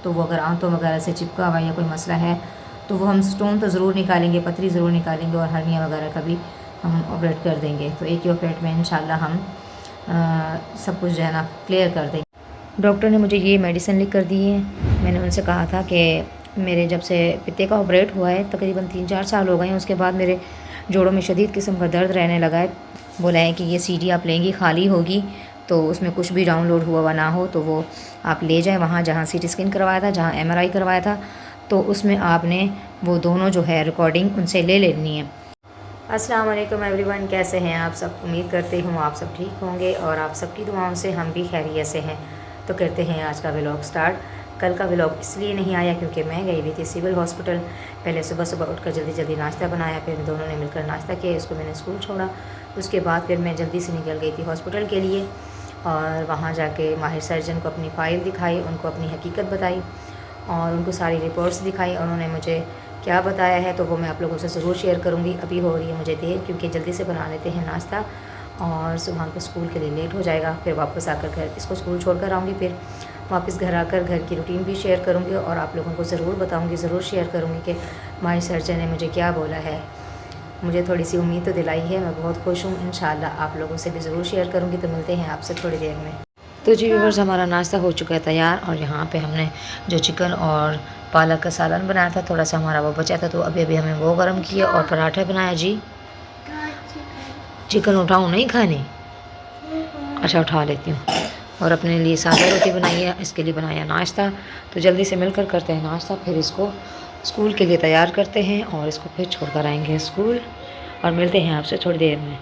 तो वो अगर आंतों वगैरह से चिपका हुआ या कोई मसला है तो वो हम स्टोन तो ज़रूर निकालेंगे, पथरी ज़रूर निकालेंगे और हर्निया वगैरह का भी हम ऑपरेट कर देंगे। तो एक ही ऑपरेट में इंशाल्लाह हम सब कुछ जो है ना क्लियर कर देंगे। डॉक्टर ने मुझे ये मेडिसिन लिख कर दी है। मैंने उनसे कहा था कि मेरे जब से पित्ते का ऑपरेट हुआ है तकरीबन 3-4 साल हो गए हैं, उसके बाद मेरे जोड़ों में शदीद किस्म का दर्द रहने लगा है। बोला है कि ये सीडी आप लेंगी खाली होगी तो उसमें कुछ भी डाउनलोड हुआ ना हो तो वो आप ले जाएं वहाँ जहाँ सीटी स्कैन करवाया था, जहाँ MRI करवाया था, तो उसमें आपने वो दोनों जो है रिकॉर्डिंग उनसे ले लेनी है। अस्सलाम वालेकुम एवरीवन, कैसे हैं आप सब? उम्मीद करती हूँ आप सब ठीक होंगे और आप सबकी दुआओं से हम भी खैरियत से हैं। तो करते हैं आज का व्लॉग स्टार्ट। कल का व्लॉग इसलिए नहीं आया क्योंकि मैं गई हुई थी सिविल हॉस्पिटल। पहले सुबह सुबह उठकर जल्दी जल्दी नाश्ता बनाया, फिर दोनों ने मिलकर नाश्ता किया, इसको मैंने स्कूल छोड़ा। उसके बाद फिर मैं जल्दी से निकल गई थी हॉस्पिटल के लिए और वहाँ जाके माहिर सर्जन को अपनी फ़ाइल दिखाई, उनको अपनी हकीकत बताई और उनको सारी रिपोर्ट्स दिखाई। उन्होंने मुझे क्या बताया है तो वो मैं आप लोगों से ज़रूर शेयर करूँगी। अभी हो रही है मुझे देर क्योंकि जल्दी से बना लेते हैं नाश्ता और सुबह को स्कूल के लिए लेट हो जाएगा। फिर वापस आकर घर इसको स्कूल छोड़ कर आऊँगी, फिर वापस घर आकर घर की रूटीन भी शेयर करूँगी और आप लोगों को ज़रूर बताऊँगी, ज़रूर शेयर करूँगी कि माहिर सर्जन ने मुझे क्या बोला है। मुझे थोड़ी सी उम्मीद तो दिलाई है, मैं बहुत खुश हूँ। इंशाल्लाह आप लोगों से भी ज़रूर शेयर करूँगी। तो मिलते हैं आपसे थोड़ी देर में। तो जी व्यूअर्स, हमारा नाश्ता हो चुका है तैयार और यहाँ पे हमने जो चिकन और पालक का सालन बनाया था, थोड़ा सा हमारा वो बचा था तो अभी अभी हमें वो गर्म किया और पराठा बनाया। जी चिकन उठाऊँ नहीं खाने? अच्छा उठा लेती हूँ। और अपने लिए सादा रोटी बनाई है, इसके लिए बनाया नाश्ता। तो जल्दी से मिलकर करते हैं नाश्ता, फिर इसको स्कूल के लिए तैयार करते हैं और इसको फिर छोड़ कर आएँगे स्कूल और मिलते हैं आपसे थोड़ी देर में।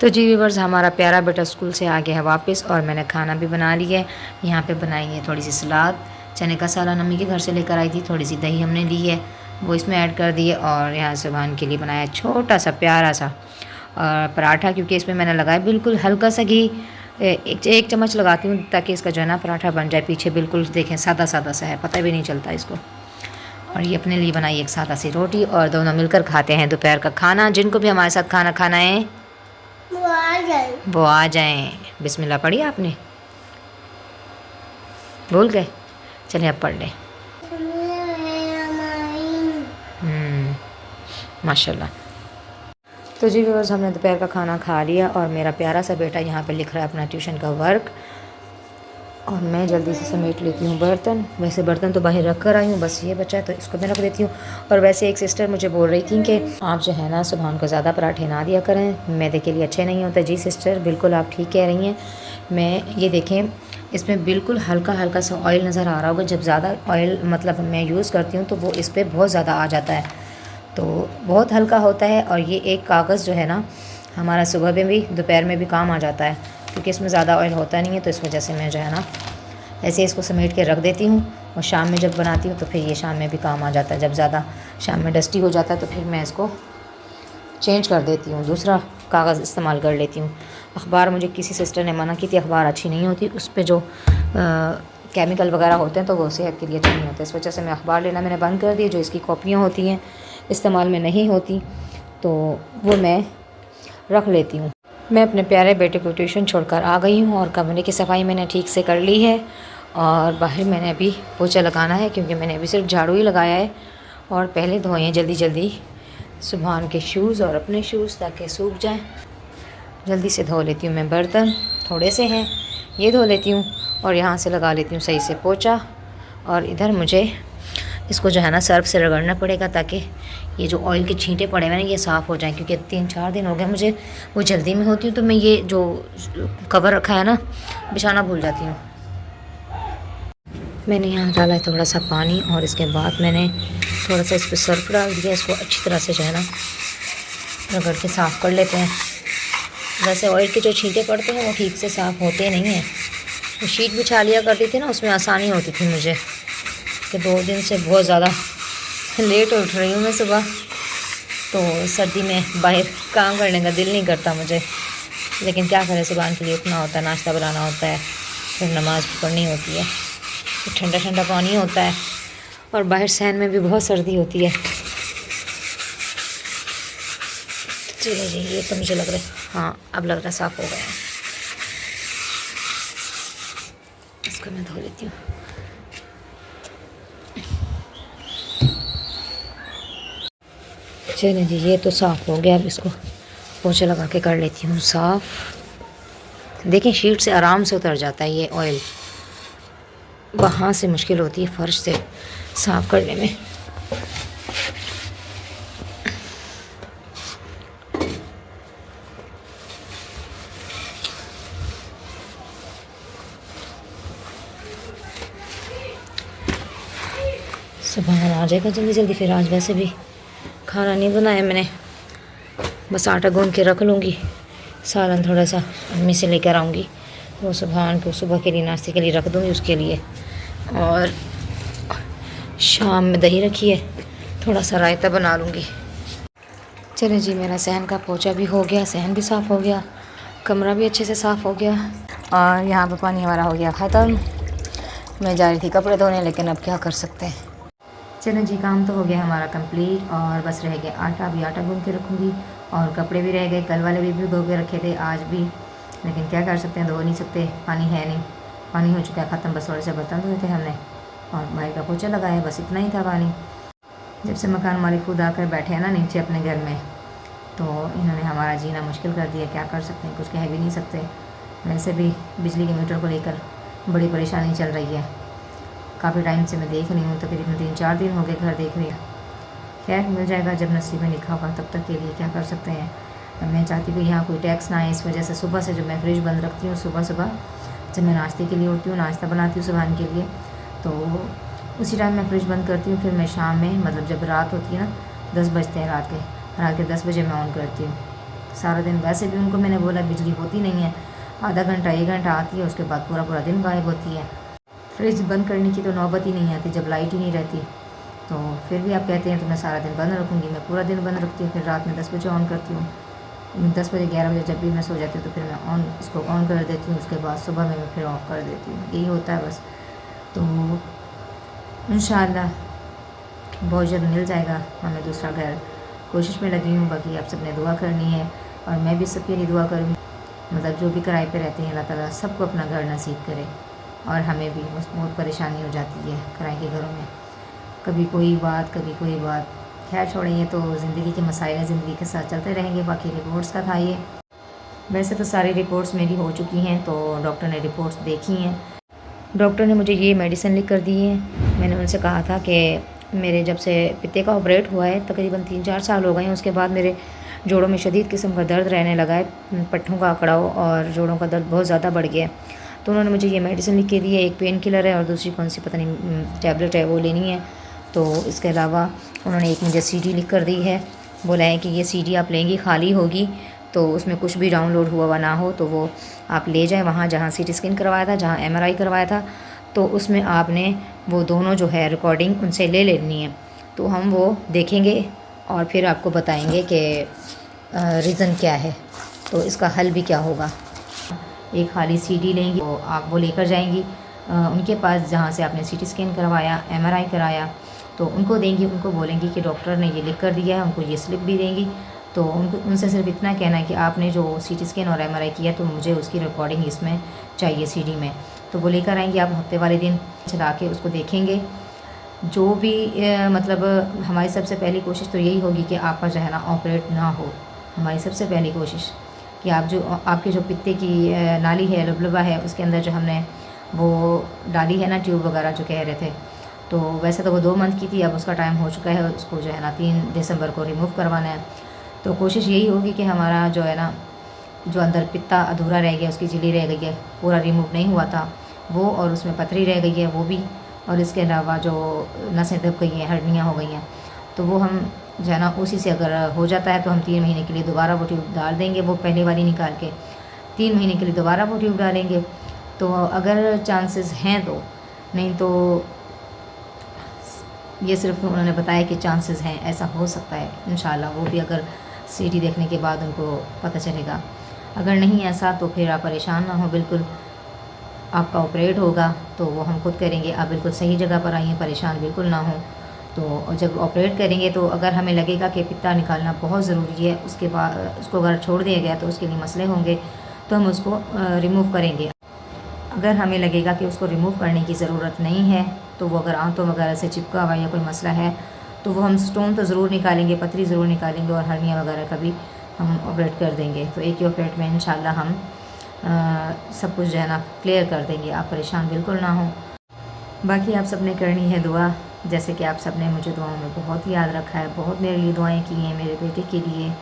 तो जी व्यूअर्स, हमारा प्यारा बेटा स्कूल से आ गया है वापस और मैंने खाना भी बना लिया है। यहाँ पे बनाई है थोड़ी सी सलाद, चने का सालन अम्मी के घर से लेकर आई थी, थोड़ी सी दही हमने ली है वो इसमें ऐड कर दी है और यहाँ सुबहान के लिए बनाया छोटा सा प्यारा सा पराठा, क्योंकि इसमें मैंने लगाया बिल्कुल हल्का सा घी, एक चम्मच लगाती हूँ ताकि इसका जो है ना पराठा बन जाए। पीछे बिल्कुल देखें सादा सादा सा है, पता भी नहीं चलता इसको। और ये अपने लिए बनाई एक सादा सी रोटी और दोनों मिलकर खाते हैं दोपहर का खाना। जिनको भी हमारे साथ खाना खाना है वो आ जाएं। बिस्मिल्लाह पढ़ी आपने? भूल गए? चलिए अब पढ़ लें। माशाल्लाह। तो जी व्यूअर्स, हमने दोपहर का खाना खा लिया और मेरा प्यारा सा बेटा यहाँ पे लिख रहा है अपना ट्यूशन का वर्क और मैं जल्दी से समेट लेती हूँ बर्तन। वैसे बर्तन तो बाहर रख कर आई हूँ, बस ये बचा है तो इसको मैं रख देती हूँ। और वैसे एक सिस्टर मुझे बोल रही थी कि आप जो है ना सुबहान को ज़्यादा पराठे ना दिया करें, मैदे के लिए अच्छे नहीं होते। जी सिस्टर, बिल्कुल आप ठीक कह रही हैं। मैं ये देखें इसमें बिल्कुल हल्का हल्का सा ऑयल नज़र आ रहा होगा। जब ज़्यादा ऑयल मतलब मैं यूज़ करती हूँ तो वो इस पर बहुत ज़्यादा आ जाता है, तो बहुत हल्का होता है। और ये एक कागज़ जो है ना हमारा सुबह में भी दोपहर में भी काम आ जाता है क्योंकि इसमें ज़्यादा ऑयल होता नहीं है। तो इस वजह से मैं जो है ना ऐसे इसको समेट के रख देती हूँ और शाम में जब बनाती हूँ तो फिर ये शाम में भी काम आ जाता है। जब ज़्यादा शाम में डस्टी हो जाता है तो फिर मैं इसको चेंज कर देती हूँ, दूसरा कागज़ इस्तेमाल कर लेती हूँ। अखबार मुझे किसी सिस्टर ने मना की थी, अखबार अच्छी नहीं होती, उस पर जो केमिकल वगैरह होते हैं तो वो सेहत के लिए अच्छे नहीं होते। इस वजह से मैं अखबार लेना मैंने बंद कर दी। जो इसकी कॉपियाँ होती हैं इस्तेमाल में नहीं होती तो वो मैं रख लेती हूँ। मैं अपने प्यारे बेटे को ट्यूशन छोड़कर आ गई हूँ और कमरे की सफाई मैंने ठीक से कर ली है और बाहर मैंने अभी पोछा लगाना है क्योंकि मैंने अभी सिर्फ झाड़ू ही लगाया है। और पहले धोए हैं जल्दी जल्दी सुबहान के शूज़ और अपने शूज़ ताकि सूख जाएं। जल्दी से धो लेती हूँ मैं, बर्तन थोड़े से हैं ये धो लेती हूँ और यहाँ से लगा लेती हूँ सही से पोछा। और इधर मुझे इसको जो है ना सर्फ से रगड़ना पड़ेगा ताकि ये जो ऑयल के छींटे पड़े हुए ना ये साफ़ हो जाएं, क्योंकि 3-4 दिन हो गए मुझे वो जल्दी में होती हूँ तो मैं ये जो कवर रखा है ना बिछाना भूल जाती हूँ। मैंने यहाँ डाला है थोड़ा सा पानी और इसके बाद मैंने थोड़ा सा इस पर सर्फ डाल दिया। इसको अच्छी तरह से जो है ना रगड़ के साफ़ कर लेते हैं। वैसे ऑयल के जो छींटे पड़ते हैं वो ठीक से साफ़ होते नहीं हैं। तो शीट बिछा लिया करती थी ना, उसमें आसानी होती थी मुझे, कि 2 दिन से बहुत ज़्यादा लेट उठ रही हूँ मैं सुबह, तो सर्दी में बाहर काम करने का दिल नहीं करता मुझे, लेकिन क्या करें सुबह के लिए उठना होता है, नाश्ता बनाना होता है, फिर नमाज़ भी पढ़नी होती है। तो ठंडा ठंडा पानी होता है और बाहर सहन में भी बहुत सर्दी होती है। चलिए जी, ये तो मुझे लग रहा है हाँ अब लग रहा है साफ़ हो गया है। इसको मैं धो लेती हूँ। चलिए जी, ये तो साफ़ हो गया। अब इसको पोछा लगा के कर लेती हूँ साफ़। देखें शीट से आराम से उतर जाता है ये ऑयल, वहाँ से मुश्किल होती है फ़र्श से साफ़ करने में। सुबह आ जाएगा जल्दी जल्दी। फिर आज वैसे भी खाना नहीं बनाया मैंने, बस आटा गूंद के रख लूँगी। सालन थोड़ा सा अम्मी से लेकर आऊँगी, वो सुबह को सुबह के लिए नाश्ते के लिए रख दूँगी उसके लिए। और शाम में दही रखी है, थोड़ा सा रायता बना लूँगी। चलें जी, मेरा सहन का पोछा भी हो गया, सहन भी साफ़ हो गया, कमरा भी अच्छे से साफ़ हो गया। और यहाँ पर पानी हमारा हो गया ख़त्म। मैं जा रही थी कपड़े धोने, लेकिन अब क्या कर सकते हैं। चलें जी, काम तो हो गया हमारा कंप्लीट। और बस रह गया आटा, भी आटा गूंद के रखूँगी। और कपड़े भी रह गए, कल वाले भी भिगो के रखे थे, आज भी, लेकिन क्या कर सकते हैं, धो नहीं सकते, पानी है नहीं। पानी हो चुका है ख़त्म, बस थोड़े से बर्तन धोए थे हमने और बाहर का पोछा लगाया, बस इतना ही था पानी। जब से मकान मालिक खुद आकर बैठे हैं ना नीचे अपने घर में, तो इन्होंने हमारा जीना मुश्किल कर दिया। क्या कर सकते हैं, कुछ कह भी नहीं सकते। वैसे भी बिजली के मीटर को लेकर बड़ी परेशानी चल रही है। काफ़ी टाइम से मैं देख रही हूँ, तकरीबन 3-4 दिन हो गए घर देख रही है। खैर, मिल जाएगा जब नसीब में लिखा होगा, तब तक के लिए क्या कर सकते हैं। मैं चाहती हूँ यहाँ कोई टैक्स ना आए। इस वजह से सुबह से जो मैं फ्रिज बंद रखती हूँ, सुबह सुबह जब मैं नाश्ते के लिए उठती हूँ, नाश्ता बनाती हूँ सुबह के लिए, तो उसी टाइम मैं फ्रिज बंद करती हूँ। फिर मैं शाम में, मतलब जब रात होती है ना, 10 बजते हैं रात के 10 बजे मैं ऑन करती हूँ। सारा दिन वैसे भी उनको मैंने बोला बिजली होती नहीं है, आधा घंटा 1 घंटा आती है, उसके बाद पूरा दिन गायब होती है। फ्रिज बंद करने की तो नौबत ही नहीं आती जब लाइट ही नहीं रहती। तो फिर भी आप कहते हैं तो मैं सारा दिन बंद रखूँगी, मैं पूरा दिन बंद रखती हूँ। फिर रात में 10 बजे ऑन करती हूँ। 10 बजे 11 बजे जब भी मैं सो जाती हूँ तो फिर मैं इसको ऑन कर देती हूँ। उसके बाद सुबह में मैं फिर ऑफ़ कर देती हूँ। यही होता है बस। तो इंशाअल्लाह बहुत जल्द मिल जाएगा हमें दूसरा घर। कोशिश में लगी हूँ, बाकी आप सबने दुआ करनी है और मैं भी सबके लिए दुआ करूँगी। मतलब जो भी किराए पे रहते हैं, अल्लाह ताला सबको अपना घर नसीब करे। और हमें भी बहुत परेशानी हो जाती है किराए के घरों में, कभी कोई बात कभी कोई बात। खैर छोड़ें, ये तो ज़िंदगी के मसाइल हैं, ज़िंदगी के साथ चलते रहेंगे। बाकी रिपोर्ट्स का था ये, वैसे तो सारी रिपोर्ट्स मेरी हो चुकी हैं, तो डॉक्टर ने रिपोर्ट्स देखी हैं। डॉक्टर ने मुझे ये मेडिसिन लिख कर दी है। मैंने उनसे कहा था कि मेरे जब से पित्ते का ऑपरेट हुआ है, तकरीबन 3-4 साल हो गए हैं, उसके बाद मेरे जोड़ों में शदीद किस्म का दर्द रहने लगा है, पट्ठों का अकड़ाव और जोड़ों का दर्द बहुत ज़्यादा बढ़ गया है। तो उन्होंने मुझे ये मेडिसिन लिख के दी है। एक पेन किलर है और दूसरी कौन सी पता नहीं टैबलेट है, वो लेनी है। तो इसके अलावा उन्होंने एक मुझे सीडी लिख कर दी है। बोला है कि ये सीडी आप लेंगी, खाली होगी, तो उसमें कुछ भी डाउनलोड हुआ हुआ ना हो, तो वो आप ले जाएँ वहाँ जहाँ सीटी स्कैन करवाया था, जहाँ एमआरआई करवाया था, तो उसमें आपने वो दोनों जो है रिकॉर्डिंग उनसे ले लेनी है। तो हम वो देखेंगे और फिर आपको बताएंगे कि रीज़न क्या है, तो इसका हल भी क्या होगा। एक खाली सीडी लेंगी, तो आप वो लेकर जाएंगी उनके पास जहाँ से आपने सीटी स्कैन करवाया, एमआरआई कराया, तो उनको देंगी। उनको बोलेंगी कि डॉक्टर ने ये लिख कर दिया है, उनको ये स्लिप भी देंगी। तो उनसे सिर्फ इतना कहना है कि आपने जो सीटी स्कैन और एमआरआई किया, तो मुझे उसकी रिकॉर्डिंग इसमें चाहिए सीडी में। तो वो लेकर आएंगे, आप हफ्ते वाले दिन चला के उसको देखेंगे। जो भी मतलब हमारी सबसे पहली कोशिश तो यही होगी कि आपका जो है ना ऑपरेट ना हो। हमारी सबसे पहली कोशिश कि आपके जो पित्ते की नाली है, लबलबा है, उसके अंदर जो हमने वो डाली है ना ट्यूब वगैरह जो कह रहे थे, तो वैसे तो वो 2 मंथ की थी, अब उसका टाइम हो चुका है, उसको जो है ना 3 दिसंबर को रिमूव करवाना है। तो कोशिश यही होगी कि हमारा जो है ना, जो अंदर पित्ता अधूरा रह गया, उसकी झिल्ली रह गई है, पूरा रिमूव नहीं हुआ था वो, और उसमें पथरी रह गई है वो भी, और इसके अलावा जो नसें दब गई हैं, हड्डियाँ हो गई हैं, तो वो हम जो है ना उसी से अगर हो जाता है तो हम 3 महीने के लिए दोबारा वो ट्यूब डाल देंगे, वो पहले वाली निकाल के 3 महीने के लिए दोबारा वो ट्यूब डालेंगे। तो अगर चांसेस हैं तो, नहीं तो ये सिर्फ उन्होंने बताया कि चांसेस हैं, ऐसा हो सकता है। इंशाल्लाह वो भी अगर सीटी देखने के बाद उनको पता चलेगा। अगर नहीं ऐसा तो फिर आप परेशान ना हो, बिल्कुल आपका ऑपरेट होगा तो वो हम खुद करेंगे। आप बिल्कुल सही जगह पर आइए, परेशान बिल्कुल ना हो। तो जब ऑपरेट करेंगे तो अगर हमें लगेगा कि पित्ता निकालना बहुत ज़रूरी है, उसके बाद उसको अगर छोड़ दिया गया तो उसके लिए मसले होंगे, तो हम उसको रिमूव करेंगे। अगर हमें लगेगा कि उसको रिमूव करने की ज़रूरत नहीं है, तो वो अगर आंतों वगैरह से चिपका हुआ या कोई मसला है, तो वो हम स्टोन तो ज़रूर निकालेंगे, पथरी ज़रूर निकालेंगे और हर्निया वगैरह का भी हम ऑपरेट कर देंगे। तो एक ही ऑपरेट में इंशाल्लाह हम सब कुछ जो है ना क्लियर कर देंगे, आप परेशान बिल्कुल ना हो। बाकी आप सब ने करनी है दुआ, जैसे कि आप सब ने मुझे दुआओं में बहुत याद रखा है, बहुत मेरे लिए दुआएं की हैं, मेरे बेटे के लिए,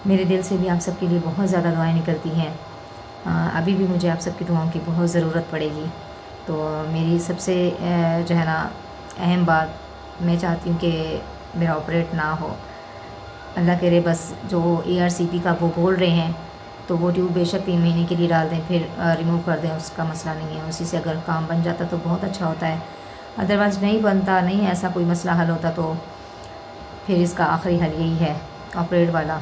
मेरे दिल से भी आप सब के लिए बहुत ज़्यादा दुआएं निकलती हैं। अभी भी मुझे आप सब की दुआओं की बहुत ज़रूरत पड़ेगी। तो मेरी सबसे जो है ना अहम बात, मैं चाहती हूँ कि मेरा ऑपरेट ना हो, अल्लाह करे बस जो ARCP का वो बोल रहे हैं तो वो ट्यूब बेशक 3 महीने के लिए डाल दें, फिर रिमूव कर दें, उसका मसला नहीं है। उसी से अगर काम बन जाता तो बहुत अच्छा होता है, अदरवाइज़ नहीं बनता, नहीं ऐसा कोई मसला हल होता, तो फिर इसका आखिरी हल यही है ऑपरेट वाला।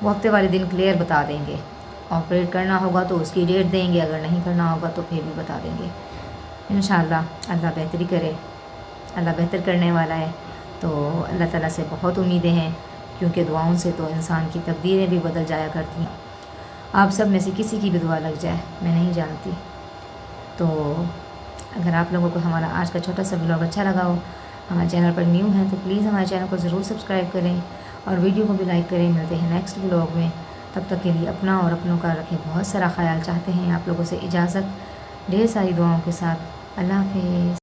वो हफ्ते वाले दिन क्लियर बता देंगे, ऑपरेट करना होगा तो उसकी डेट देंगे, अगर नहीं करना होगा तो फिर भी बता देंगे। इंशाल्लाह अल्लाह बेहतरी करे, अल्लाह बेहतर करने वाला है। तो अल्लाह ताला से बहुत उम्मीदें हैं, क्योंकि दुआओं से तो इंसान की तकदीरें भी बदल जाया करती हैं। आप सब में से किसी की भी दुआ लग जाए, मैं नहीं जानती। तो अगर आप लोगों को हमारा आज का छोटा सा ब्लॉग अच्छा लगा हो, हमारे चैनल पर न्यू हैं तो प्लीज़ हमारे चैनल को ज़रूर सब्सक्राइब करें और वीडियो को भी लाइक करें। मिलते हैं नेक्स्ट ब्लॉग में, तब तक के लिए अपना और अपनों का रखें बहुत सारा ख्याल। चाहते हैं आप लोगों से इजाज़त, ढेर सारी दुआओं के साथ। अल्लाह हाफ़िज़।